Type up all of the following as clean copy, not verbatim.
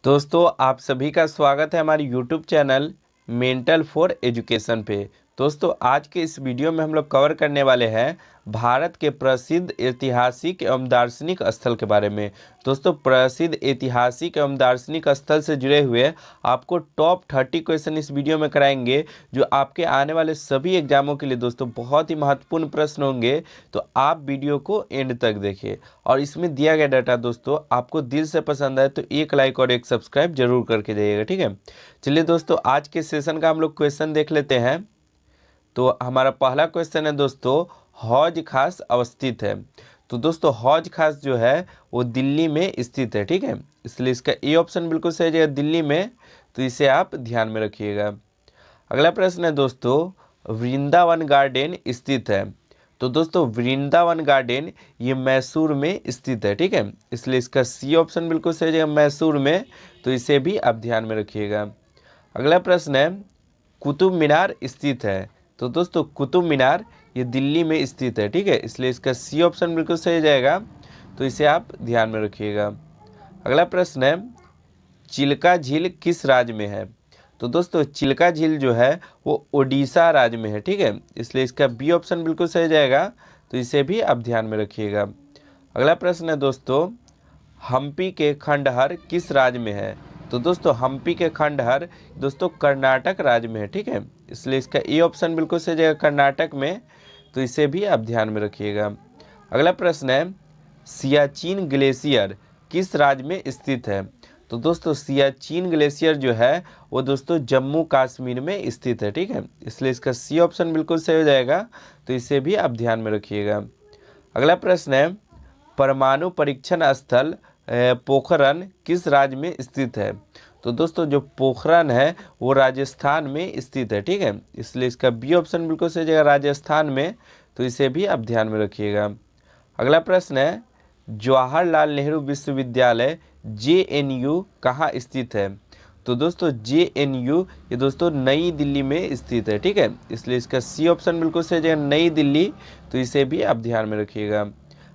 दोस्तों आप सभी का स्वागत है हमारे YouTube channel mental for education पे। दोस्तों आज के इस वीडियो में हम लोग कवर करने वाले हैं भारत के प्रसिद्ध ऐतिहासिक एवं दार्शनिक स्थल के बारे में। दोस्तों प्रसिद्ध ऐतिहासिक एवं दार्शनिक स्थल से जुड़े हुए आपको टॉप 30 क्वेश्चन इस वीडियो में कराएंगे, जो आपके आने वाले सभी एग्जामों के लिए दोस्तों बहुत ही महत्वपूर्ण प्रश्न होंगे। तो आप वीडियो को एंड तक देखिए और इसमें दिया गया डाटा दोस्तों आपको दिल से पसंद आए तो एक लाइक और एक सब्सक्राइब जरूर करके जाइएगा, ठीक है। चलिए दोस्तों आज के सेशन का हम लोग क्वेश्चन देख लेते हैं। तो हमारा पहला क्वेश्चन है दोस्तों, हौज खास अवस्थित है। तो दोस्तों हौज खास जो है वो दिल्ली में स्थित है, ठीक है। इसलिए इसका ए ऑप्शन बिल्कुल सही है, दिल्ली में। तो इसे आप ध्यान में रखिएगा। अगला प्रश्न है दोस्तों, वृंदावन गार्डन स्थित है। तो दोस्तों वृंदावन गार्डन ये मैसूर में स्थित है, ठीक है। इसलिए इसका सी ऑप्शन बिल्कुल सही है, मैसूर में। तो इसे भी आप ध्यान में रखिएगा। अगला प्रश्न है, कुतुब मीनार स्थित है। तो दोस्तों कुतुब मीनार ये दिल्ली में स्थित है, ठीक है। इसलिए इसका सी ऑप्शन बिल्कुल सही जाएगा। तो इसे आप ध्यान में रखिएगा। अगला प्रश्न है, चिल्का झील किस राज्य में है। तो दोस्तों चिल्का झील जो है वो ओडिशा राज्य में है, ठीक है। इसलिए इसका बी ऑप्शन बिल्कुल सही जाएगा। तो इसे भी आप ध्यान में रखिएगा। अगला प्रश्न है दोस्तों, हम्पी के खंडहर किस राज्य में है। तो दोस्तों हम्पी के खंडहर दोस्तों कर्नाटक राज्य में है, ठीक है। इसलिए इसका ए ऑप्शन बिल्कुल सही जाएगा, कर्नाटक में। तो इसे भी आप ध्यान में रखिएगा। अगला प्रश्न है, सियाचिन ग्लेशियर किस राज्य में स्थित है। तो दोस्तों सियाचिन ग्लेशियर जो है वो दोस्तों जम्मू कश्मीर में स्थित है, ठीक है। इसलिए इसका सी ऑप्शन बिल्कुल सही हो जाएगा। तो इसे भी आप ध्यान में रखिएगा। अगला प्रश्न है, परमाणु परीक्षण स्थल पोखरन किस राज्य में स्थित है। तो दोस्तों जो पोखरन है वो राजस्थान में स्थित है, ठीक है। इसलिए इसका बी ऑप्शन बिल्कुल सही जगह राजस्थान में। तो इसे भी आप ध्यान में रखिएगा। अगला प्रश्न है, जवाहरलाल नेहरू विश्वविद्यालय JNU कहाँ स्थित है। तो दोस्तों JNU ये दोस्तों नई दिल्ली में स्थित है, ठीक है। इसलिए इसका सी ऑप्शन बिल्कुल सही जगह नई दिल्ली। तो इसे भी आप ध्यान में रखिएगा।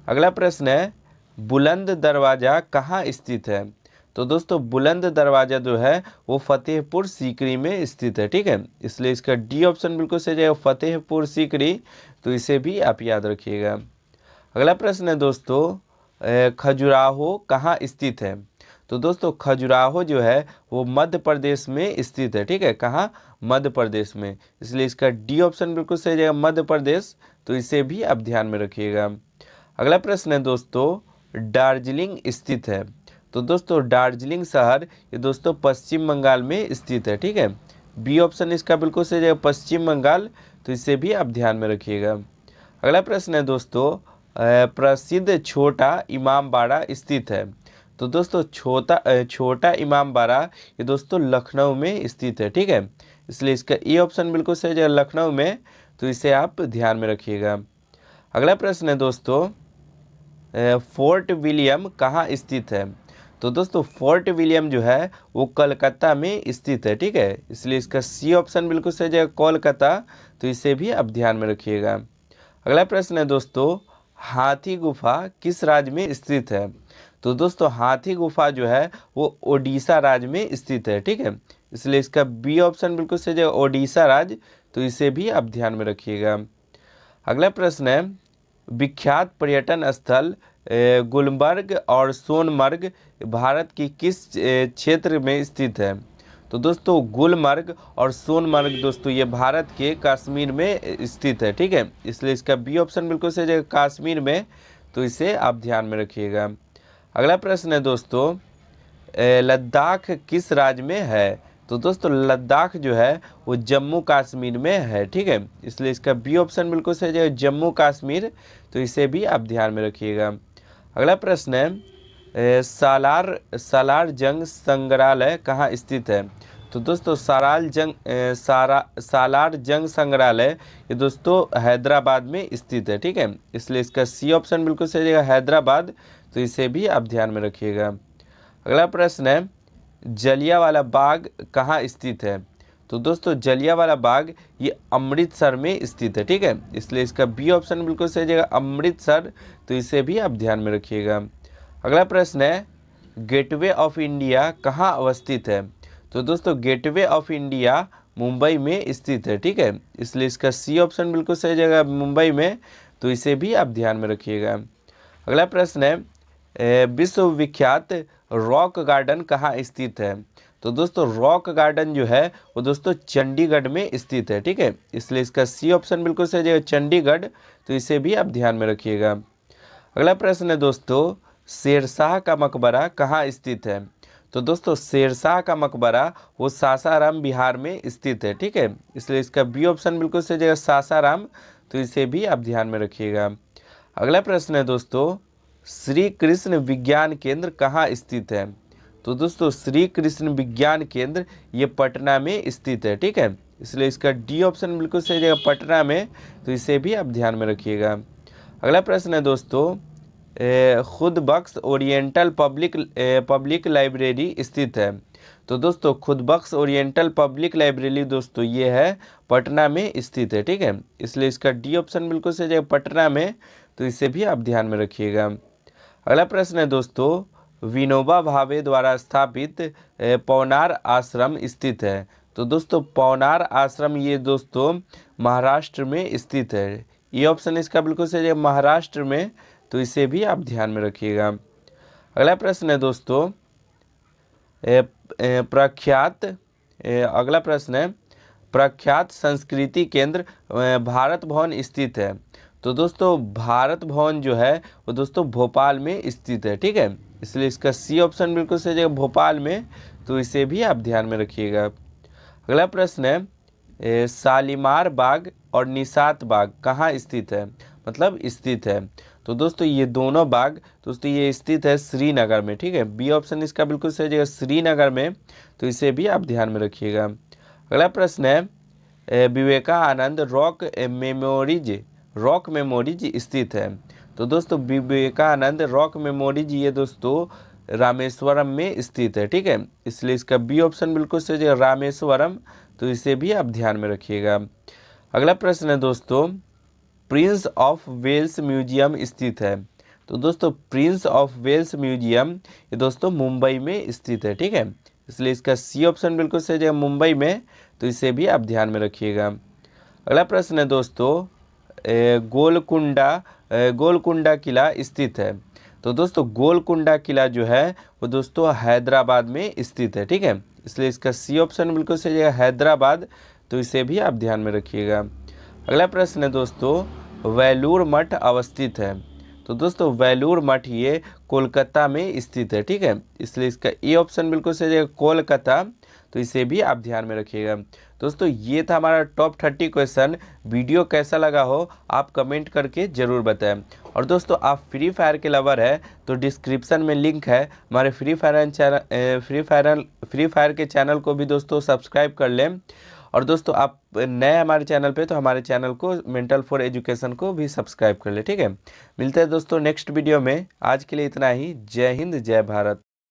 अगला प्रश्न है, बुलंद दरवाज़ा कहाँ स्थित है। तो दोस्तों बुलंद दरवाज़ा जो है वो फतेहपुर सीकरी में स्थित है, ठीक है। इसलिए इसका डी ऑप्शन बिल्कुल सही जाएगा, फतेहपुर सीकरी। तो इसे भी आप याद रखिएगा। अगला प्रश्न है दोस्तों, खजुराहो कहाँ स्थित है। तो दोस्तों खजुराहो जो है वो मध्य प्रदेश में स्थित है, ठीक है। कहाँ, मध्य प्रदेश में। इसलिए इसका डी ऑप्शन बिल्कुल सही जाएगा, मध्य प्रदेश। तो इसे भी आप ध्यान में रखिएगा। अगला प्रश्न है दोस्तों, दार्जिलिंग स्थित है। तो दोस्तों दार्जिलिंग शहर ये दोस्तों पश्चिम बंगाल में स्थित है, ठीक है। बी ऑप्शन इसका बिल्कुल सही है, पश्चिम बंगाल। तो इसे भी आप ध्यान में रखिएगा। अगला प्रश्न है दोस्तों, प्रसिद्ध छोटा इमाम बाड़ा स्थित है। तो दोस्तों छोटा इमाम बाड़ा ये दोस्तों लखनऊ में स्थित है, ठीक है। इसलिए इसका ए ऑप्शन बिल्कुल सही है, लखनऊ में। तो इसे आप ध्यान में रखिएगा। अगला प्रश्न है दोस्तों, फोर्ट विलियम कहाँ स्थित है। तो दोस्तों फोर्ट विलियम जो है वो कलकत्ता में स्थित है, ठीक है। इसलिए इसका सी ऑप्शन बिल्कुल सही है, कोलकाता। तो इसे भी आप ध्यान में रखिएगा। अगला प्रश्न है दोस्तों, हाथी गुफा किस राज्य में स्थित है। तो दोस्तों हाथी गुफा जो है वो ओडिशा राज्य में स्थित है, ठीक है। इसलिए इसका बी ऑप्शन बिल्कुल सही है, ओडिशा राज्य। तो इसे भी आप ध्यान में रखिएगा। अगला प्रश्न है, विख्यात पर्यटन स्थल गुलमर्ग और सोनमर्ग भारत की किस क्षेत्र में स्थित है। तो दोस्तों गुलमर्ग और सोनमर्ग दोस्तों ये भारत के कश्मीर में स्थित है, ठीक है। इसलिए इसका बी ऑप्शन बिल्कुल सही है, कश्मीर में। तो इसे आप ध्यान में रखिएगा। अगला प्रश्न है दोस्तों, लद्दाख किस राज्य में है। तो दोस्तों लद्दाख जो है वो जम्मू कश्मीर में है, ठीक है। इसलिए इसका बी ऑप्शन बिल्कुल सही है, जम्मू कश्मीर। तो इसे भी आप ध्यान में रखिएगा। अगला प्रश्न है, सालार जंग संग्रहालय कहाँ स्थित है। तो दोस्तों सालार जंग संग्रहालय ये दोस्तों हैदराबाद में स्थित है, ठीक है। इसलिए इसका सी ऑप्शन बिल्कुल सही है, हैदराबाद। तो इसे भी आप ध्यान में रखिएगा। अगला प्रश्न है, जलियांवाला बाग कहाँ स्थित है। तो दोस्तों जलियांवाला बाग ये अमृतसर में स्थित है, ठीक है। इसलिए इसका बी ऑप्शन बिल्कुल सही जगह अमृतसर। तो इसे भी आप ध्यान में रखिएगा। अगला प्रश्न है, गेटवे ऑफ इंडिया कहाँ अवस्थित है? तो दोस्तों गेटवे ऑफ इंडिया मुंबई में स्थित है, ठीक है, इसलिए इसका सी ऑप्शन बिल्कुल सही जगह मुंबई में, तो इसे भी आप ध्यान में रखिएगा। अगला प्रश्न है विश्व विख्यात रॉक गार्डन कहाँ स्थित है? तो दोस्तों रॉक गार्डन जो है वो दोस्तों चंडीगढ़ में स्थित है, ठीक है, इसलिए इसका सी ऑप्शन बिल्कुल सही जगह चंडीगढ़, तो इसे भी आप ध्यान में रखिएगा। अगला प्रश्न है दोस्तों शेरशाह का मकबरा कहाँ स्थित है? तो दोस्तों शेरशाह का मकबरा वो सासाराम बिहार में स्थित है, ठीक है, इसलिए इसका बी ऑप्शन बिल्कुल सही जगह सासाराम, तो इसे भी आप ध्यान में रखिएगा। अगला प्रश्न है दोस्तों श्री कृष्ण विज्ञान केंद्र कहाँ स्थित है? तो दोस्तों श्री कृष्ण विज्ञान केंद्र ये पटना में स्थित है, ठीक है, इसलिए इसका डी ऑप्शन बिल्कुल सही जगह पटना में, तो इसे भी आप ध्यान में रखिएगा। अगला प्रश्न है दोस्तों खुद बख्श ओरिएंटल पब्लिक लाइब्रेरी स्थित है? तो दोस्तों खुद बख्श ओरिएंटल पब्लिक लाइब्रेरी दोस्तों ये है पटना में स्थित है, ठीक है, इसलिए इसका डी ऑप्शन बिल्कुल सही जगह पटना में, तो इसे भी आप ध्यान में रखिएगा। अगला प्रश्न है दोस्तों विनोबा भावे द्वारा स्थापित पवनार आश्रम स्थित है? तो दोस्तों पवनार आश्रम ये दोस्तों महाराष्ट्र में स्थित है, ये ऑप्शन इसका बिल्कुल सही है महाराष्ट्र में, तो इसे भी आप ध्यान में रखिएगा। अगला प्रश्न है दोस्तों अगला प्रश्न है प्रख्यात संस्कृति केंद्र भारत भवन स्थित है? तो दोस्तों भारत भवन जो है वो दोस्तों भोपाल में स्थित है, ठीक है, इसलिए इसका सी ऑप्शन बिल्कुल सही जगह भोपाल में, तो इसे भी आप ध्यान में रखिएगा। अगला प्रश्न है शालीमार बाग और निशात बाग कहाँ स्थित है, मतलब स्थित है? तो दोस्तों ये दोनों बाग दोस्तों ये स्थित है श्रीनगर में, ठीक है, बी ऑप्शन इसका बिल्कुल सही जगह श्रीनगर में, तो इसे भी आप ध्यान में रखिएगा। अगला प्रश्न है विवेकानंद रॉक मेमोरीज स्थित है? तो दोस्तों विवेकानंद रॉक मेमोरीज ये दोस्तों रामेश्वरम में स्थित है, ठीक है, इसलिए इसका बी ऑप्शन बिल्कुल सही जगह रामेश्वरम, तो इसे भी आप ध्यान में रखिएगा। अगला प्रश्न है दोस्तों प्रिंस ऑफ वेल्स म्यूजियम स्थित है? तो दोस्तों प्रिंस ऑफ वेल्स म्यूजियम ये दोस्तों मुंबई में स्थित है, ठीक है, इसलिए इसका सी ऑप्शन बिल्कुल सही जगह मुंबई में, तो इसे भी आप ध्यान में रखिएगा। अगला प्रश्न है दोस्तों गोलकुंडा किला स्थित है? तो दोस्तों गोलकुंडा किला जो है वो दोस्तों हैदराबाद में स्थित है, ठीक है, इसलिए इसका सी ऑप्शन बिल्कुल सही जगह हैदराबाद, तो इसे भी आप ध्यान में रखिएगा। अगला प्रश्न है दोस्तों वेलूर मठ अवस्थित है? तो दोस्तों वेलूर मठ ये कोलकाता में स्थित है, ठीक है, इसलिए इसका ए ऑप्शन बिल्कुल सही जगह कोलकाता, तो इसे भी आप ध्यान में रखिएगा। दोस्तों ये था हमारा टॉप 30 क्वेश्चन। वीडियो कैसा लगा हो आप कमेंट करके ज़रूर बताएं। और दोस्तों आप फ्री फायर के लवर है तो डिस्क्रिप्शन में लिंक है हमारे फ्री फायर के चैनल को भी दोस्तों सब्सक्राइब कर लें। और दोस्तों आप नए हमारे चैनल पे तो हमारे चैनल को मेंटल फॉर एजुकेशन को भी सब्सक्राइब कर ले, ठीक है। मिलते हैं दोस्तों नेक्स्ट वीडियो में, आज के लिए इतना ही। जय हिंद जय भारत।